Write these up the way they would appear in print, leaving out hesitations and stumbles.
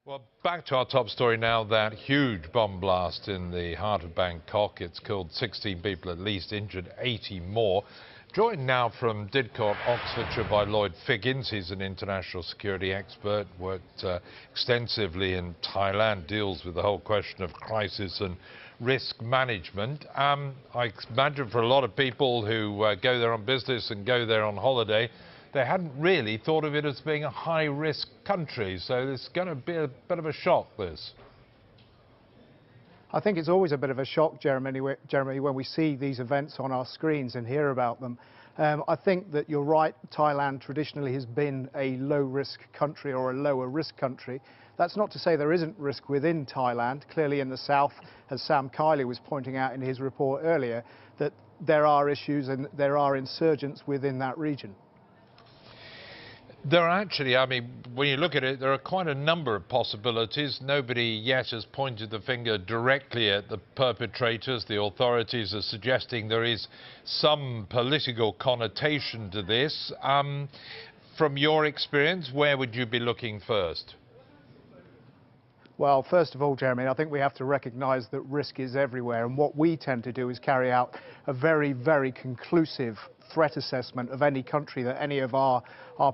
Well, back to our top story now, that huge bomb blast in the heart of Bangkok. It's killed 16 people at least, injured 80 more. Joined now from Didcot, Oxfordshire, by Lloyd Figgins. He's an international security expert, worked extensively in Thailand, deals with the whole question of crisis and risk management. I imagine for a lot of people who go there on business and go there on holiday, they hadn't really thought of it as being a high-risk country, so it's going to be a bit of a shock, this. I think it's always a bit of a shock, Jeremy, when we see these events on our screens and hear about them. I think that you're right, Thailand traditionally has been a low-risk country or a lower-risk country. That's not to say there isn't risk within Thailand. Clearly in the south, as Sam Kiley was pointing out in his report earlier, that there are issues and there are insurgents within that region. There are actually, I mean, when you look at it, there are quite a number of possibilities. Nobody yet has pointed the finger directly at the perpetrators. The authorities are suggesting there is some political connotation to this. From your experience, where would you be looking first? Well, first of all, Jeremy, I think we have to recognise that risk is everywhere, and what we tend to do is carry out a very, very conclusive threat assessment of any country that any of our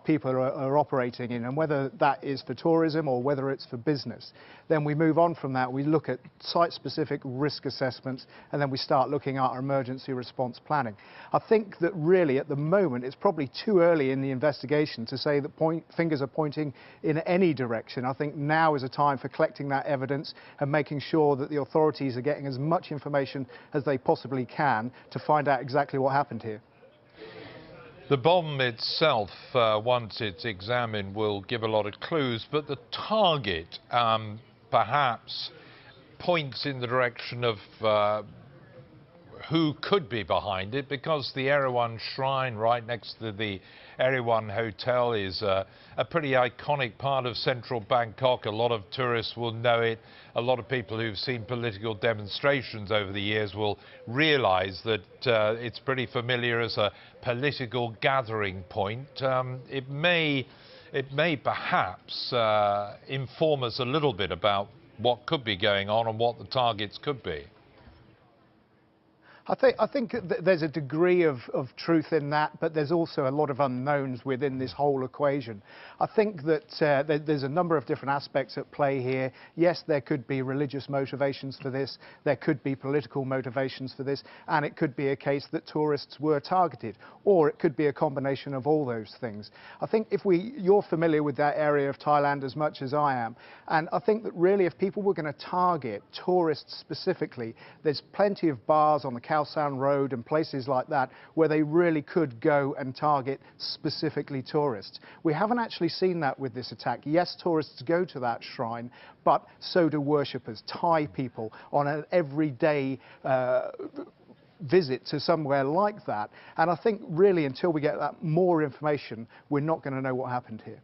people are operating in, and whether that is for tourism or whether it's for business. Then we move on from that, we look at site-specific risk assessments, and then we start looking at our emergency response planning. I think that really at the moment it's probably too early in the investigation to say that fingers are pointing in any direction. I think now is a time for collecting that evidence and making sure that the authorities are getting as much information as they possibly can to find out exactly what happened here. The bomb itself, once it's examined, will give a lot of clues, but the target perhaps points in the direction of who could be behind it, because the Erawan Shrine right next to the Erawan Hotel is a pretty iconic part of central Bangkok. A lot of tourists will know it. A lot of people who've seen political demonstrations over the years will realise that it's pretty familiar as a political gathering point. It may perhaps inform us a little bit about what could be going on and what the targets could be. I think there's a degree of truth in that, but there's also a lot of unknowns within this whole equation. I think that there's a number of different aspects at play here. Yes, there could be religious motivations for this, there could be political motivations for this, and it could be a case that tourists were targeted, or it could be a combination of all those things. I think you're familiar with that area of Thailand as much as I am, and I think that really if people were going to target tourists specifically, there's plenty of bars on the Khao San Road and places like that where they really could go and target specifically tourists. We haven't actually seen that with this attack. Yes, tourists go to that shrine, but so do worshippers, Thai people, on an everyday visit to somewhere like that. And I think really until we get that more information, we're not going to know what happened here.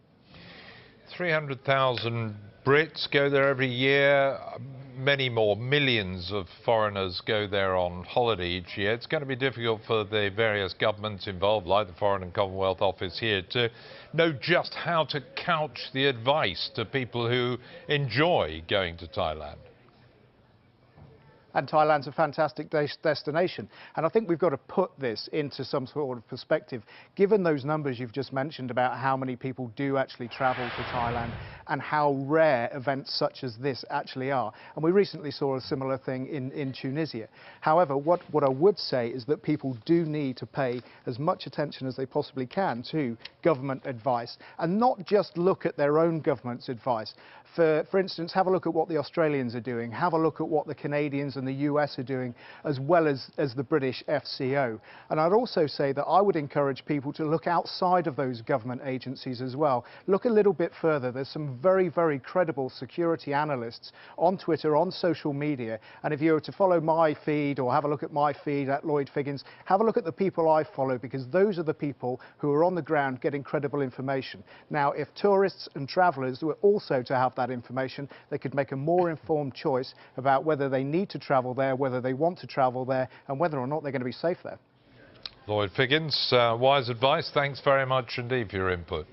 300,000 Brits go there every year. Many more, millions of foreigners go there on holiday each year. It's going to be difficult for the various governments involved, like the Foreign and Commonwealth Office here, to know just how to couch the advice to people who enjoy going to Thailand. And Thailand's a fantastic destination. And I think we've got to put this into some sort of perspective. Given those numbers you've just mentioned about how many people do actually travel to Thailand and how rare events such as this actually are. And we recently saw a similar thing in Tunisia. However, what I would say is that people do need to pay as much attention as they possibly can to government advice and not just look at their own government's advice. For instance, have a look at what the Australians are doing, have a look at what the Canadians and the US are doing, as well as the British FCO. And I'd also say that I would encourage people to look outside of those government agencies as well. Look a little bit further. There's some very, very credible security analysts on Twitter, on social media. And if you were to follow my feed or have a look at my feed at Lloyd Figgins, have a look at the people I follow, because those are the people who are on the ground getting credible information. Now, if tourists and travellers were also to have that information, they could make a more informed choice about whether they need to travel there, whether they want to travel there, and whether or not they're going to be safe there. Lloyd Figgins, wise advice. Thanks very much indeed for your input.